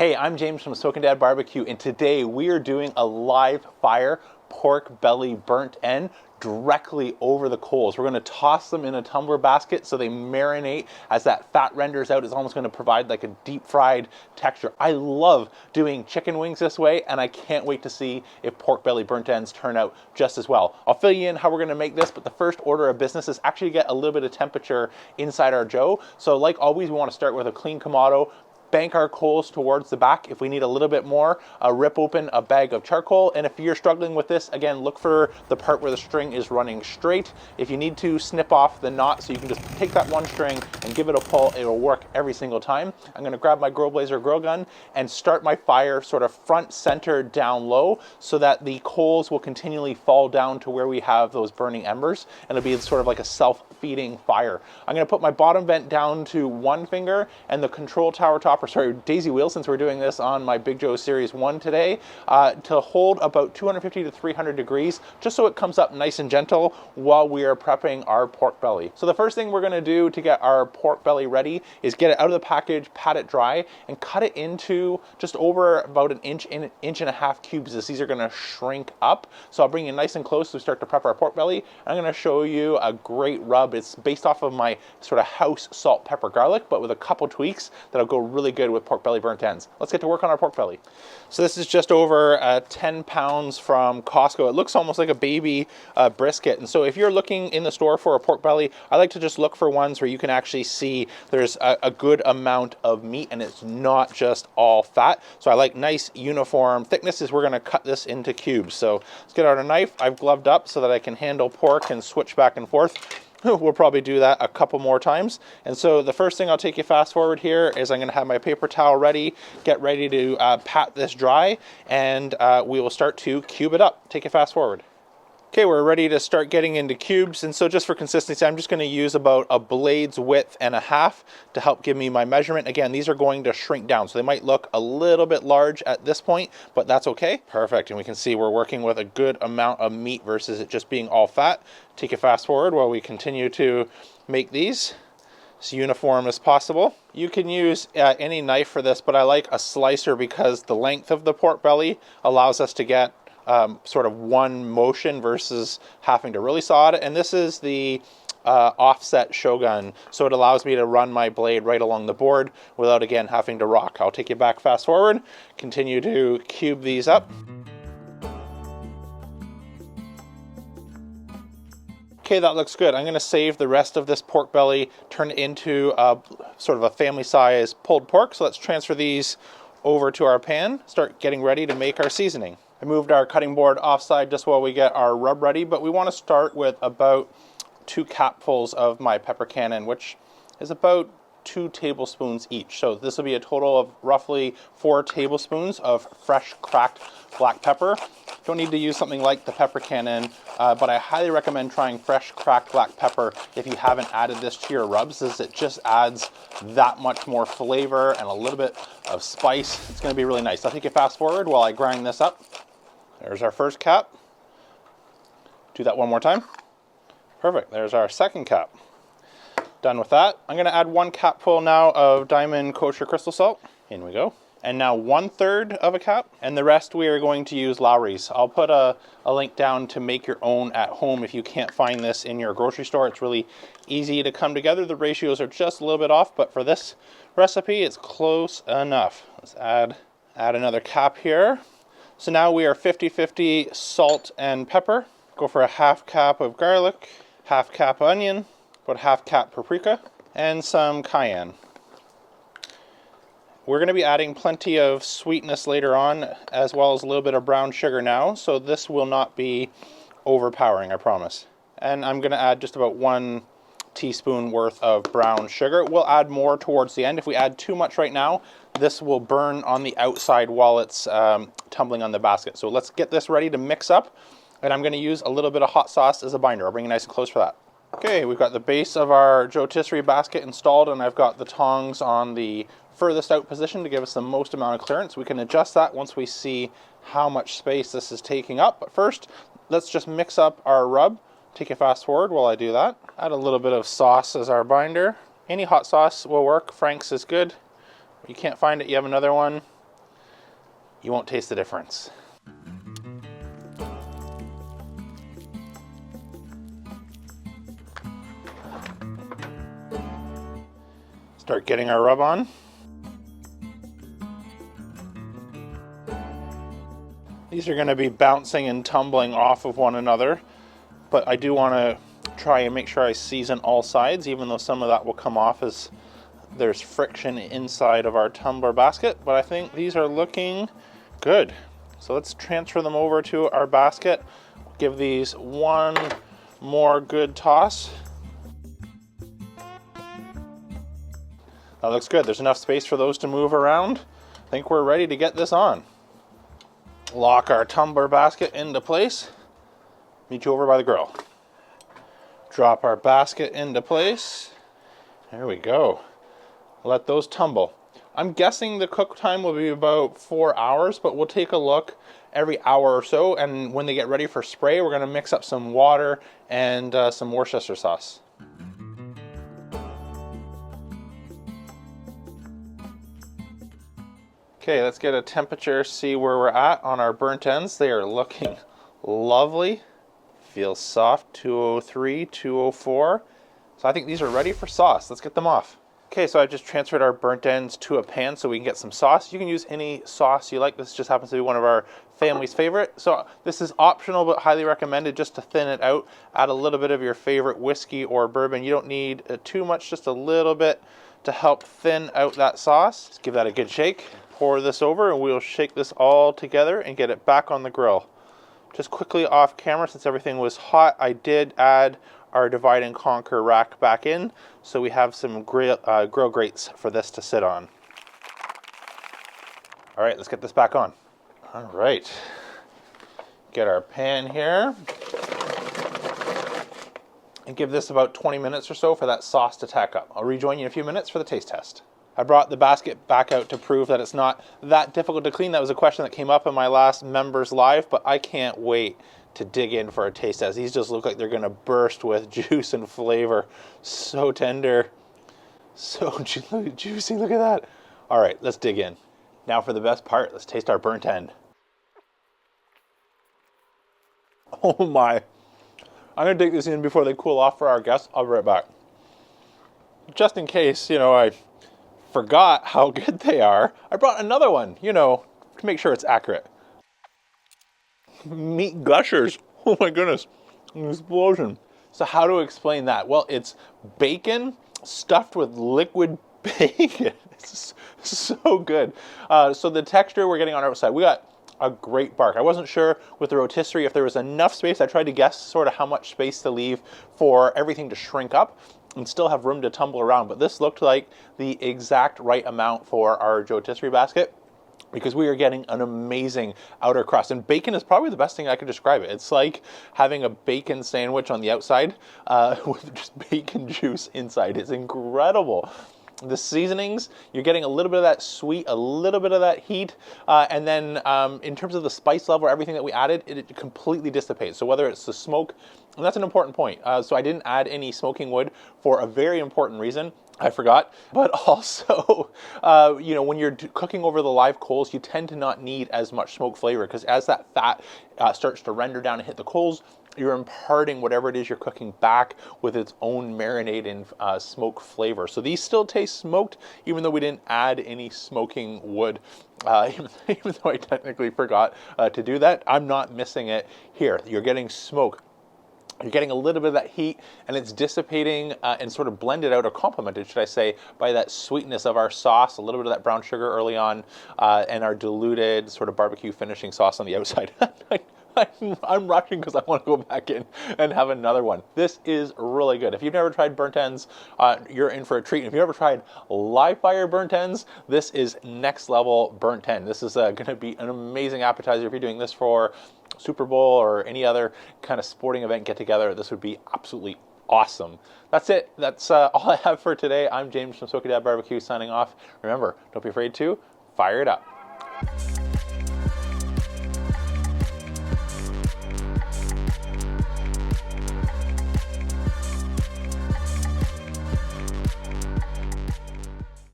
Hey, I'm James from Smokin' Dad Barbecue, and today we are doing a live fire pork belly burnt end directly over the coals. We're going to toss them in a tumbler basket so they marinate as that fat renders out. It's almost going to provide like a deep fried texture. I love doing chicken wings this way, and I can't wait to see if pork belly burnt ends turn out just as well. I'll fill you in how we're going to make this, but the first order of business is actually to get a little bit of temperature inside our Joe. So like always, we want to start with a clean Kamado. Bank our coals towards the back. If we need a little bit more, rip open a bag of charcoal. And if you're struggling with this, again, look for the part where the string is running straight. If you need to, snip off the knot so you can just take that one string and give it a pull. It'll work every single time. I'm gonna grab my Grill Blazer grill gun and start my fire sort of front center down low so that the coals will continually fall down to where we have those burning embers, and it'll be sort of like a self-feeding fire. I'm gonna put my bottom vent down to one finger and the control tower top, or sorry, daisy wheel, since we're doing this on my Big Joe Series 1 today, to hold about 250 to 300 degrees, just so it comes up nice and gentle while we are prepping our pork belly. So the first thing we're gonna do to get our pork belly ready is get it out of the package, pat it dry, and cut it into just over about an inch and a half cubes, as these are gonna shrink up. So I'll bring you nice and close as we start to prep our pork belly. I'm gonna show you a great rub. It's based off of my sort of house salt, pepper, garlic, but with a couple tweaks that'll go really good with pork belly burnt ends. Let's get to work on our pork belly. So this is just over 10 pounds from Costco. It looks almost like a baby brisket. And so if you're looking in the store for a pork belly, I like to just look for ones where you can actually see there's a good amount of meat and it's not just all fat. So I like nice uniform thicknesses. We're gonna cut this into cubes. So let's get out a knife. I've gloved up so that I can handle pork and switch back and forth. We'll probably do that a couple more times. And so the first thing I'll take you fast forward here is I'm gonna have my paper towel ready, get ready to pat this dry, and we will start to cube it up. Take you fast forward. Okay, we're ready to start getting into cubes, and so just for consistency, I'm just going to use about a blade's width and a half to help give me my measurement. Again, these are going to shrink down, so they might look a little bit large at this point, but that's okay. Perfect, and we can see we're working with a good amount of meat versus it just being all fat. Take a fast forward while we continue to make these as uniform as possible. You can use any knife for this, but I like a slicer because the length of the pork belly allows us to get sort of one motion versus having to really saw it. And this is the offset Shogun, so it allows me to run my blade right along the board without again having to rock. I'll take you back fast forward, continue to cube these up. Okay, that looks good. I'm going to save the rest of this pork belly, turn it into sort of a family size pulled pork. So let's transfer these over to our pan, start getting ready to make our seasoning. I moved our cutting board offside just while we get our rub ready, but we want to start with about 2 capfuls of my pepper cannon, which is about 2 tablespoons each. So this will be a total of roughly 4 tablespoons of fresh cracked black pepper. Don't need to use something like the pepper cannon, but I highly recommend trying fresh cracked black pepper if you haven't added this to your rubs, as it just adds that much more flavor and a little bit of spice. It's going to be really nice. I'll take you fast forward while I grind this up. There's our first cap. Do that one more time. Perfect. There's our second cap. Done with that. I'm going to add 1 capful now of Diamond Kosher Crystal Salt. In we go. And now 1/3 of a cap, and the rest we are going to use Lowry's. I'll put a link down to make your own at home if you can't find this in your grocery store. It's really easy to come together. The ratios are just a little bit off, but for this recipe, it's close enough. Let's add another cap here. So now we are 50-50 salt and pepper. Go for a 1/2 cap of garlic, 1/2 cap onion, about 1/2 cap paprika, and some cayenne. We're going to be adding plenty of sweetness later on, as well as a little bit of brown sugar now, so this will not be overpowering, I promise. And I'm going to add just about 1 teaspoon worth of brown sugar. We'll add more towards the end. If we add too much right now, this will burn on the outside while it's tumbling on the basket. So let's get this ready to mix up, and I'm going to use a little bit of hot sauce as a binder. I'll bring it nice and close for that. Okay, we've got the base of our JoeTisserie basket installed, and I've got the tongs on the furthest out position to give us the most amount of clearance. We can adjust that once we see how much space this is taking up. But first, let's just mix up our rub. Take a fast forward while I do that. Add a little bit of sauce as our binder. Any hot sauce will work. Frank's is good. If you can't find it, you have another one. You won't taste the difference. Start getting our rub on. These are going to be bouncing and tumbling off of one another, but I do want to try and make sure I season all sides, even though some of that will come off as there's friction inside of our tumbler basket. But I think these are looking good. So let's transfer them over to our basket. Give these one more good toss. That looks good. There's enough space for those to move around. I think we're ready to get this on. Lock our tumbler basket into place. Meet you over by the grill. Drop our basket into place. There we go. Let those tumble. I'm guessing the cook time will be about 4 hours, but we'll take a look every hour or so, and when they get ready for spray, we're going to mix up some water and some Worcestershire sauce. Okay, let's get a temperature, see where we're at on our burnt ends. They are looking lovely. Feels soft, 203, 204. So I think these are ready for sauce. Let's get them off. Okay, so I just transferred our burnt ends to a pan so we can get some sauce. You can use any sauce you like. This just happens to be one of our family's favorite. So this is optional but highly recommended just to thin it out. Add a little bit of your favorite whiskey or bourbon. You don't need too much, just a little bit to help thin out that sauce. Just give that a good shake. Pour this over and we'll shake this all together and get it back on the grill. Just quickly off camera, since everything was hot, I did add our divide and conquer rack back in, so we have some grill grates for this to sit on. All right, let's get this back on. All right, get our pan here and give this about 20 minutes or so for that sauce to tack up. I'll rejoin you in a few minutes for the taste test. I brought the basket back out to prove that it's not that difficult to clean. That was a question that came up in my last members live, but I can't wait to dig in for a taste test. These just look like they're gonna burst with juice and flavor. So tender, so juicy, look at that. All right, let's dig in. Now for the best part, let's taste our burnt end. Oh my. I'm gonna take this in before they cool off for our guests. I'll be right back. Just in case, I forgot how good they are, I brought another one, to make sure it's accurate. Meat gushers. Oh my goodness, an explosion. So how to explain that? Well, it's bacon stuffed with liquid bacon. It's so good. So the texture we're getting on our outside, we got a great bark. I wasn't sure with the rotisserie if there was enough space. I tried to guess sort of how much space to leave for everything to shrink up and still have room to tumble around, but this looked like the exact right amount for our JoeTisserie basket, because we are getting an amazing outer crust. And bacon is probably the best thing I could describe it. It's like having a bacon sandwich on the outside with just bacon juice inside. It's incredible. The seasonings, you're getting a little bit of that sweet, a little bit of that heat, and then in terms of the spice level, everything that we added, it completely dissipates. So whether it's the smoke, and that's an important point. So I didn't add any smoking wood for a very important reason. I forgot, but also, when you're cooking over the live coals, you tend to not need as much smoke flavor, because as that fat starts to render down and hit the coals, you're imparting whatever it is you're cooking back with its own marinade and smoke flavor. So these still taste smoked, even though we didn't add any smoking wood. Even though I technically forgot to do that, I'm not missing it here. You're getting smoke. You're getting a little bit of that heat, and it's dissipating and sort of blended out, or complemented, should I say, by that sweetness of our sauce, a little bit of that brown sugar early on, and our diluted sort of barbecue finishing sauce on the outside. I'm rushing because I want to go back in and have another one. This is really good. If you've never tried burnt ends, you're in for a treat. If you've ever tried live fire burnt ends, this is next level burnt end. This is going to be an amazing appetizer. If you're doing this for Super Bowl or any other kind of sporting event get together, this would be absolutely awesome. That's it. That's all I have for today. I'm James from Smoky Dad Barbecue signing off. Remember, don't be afraid to fire it up.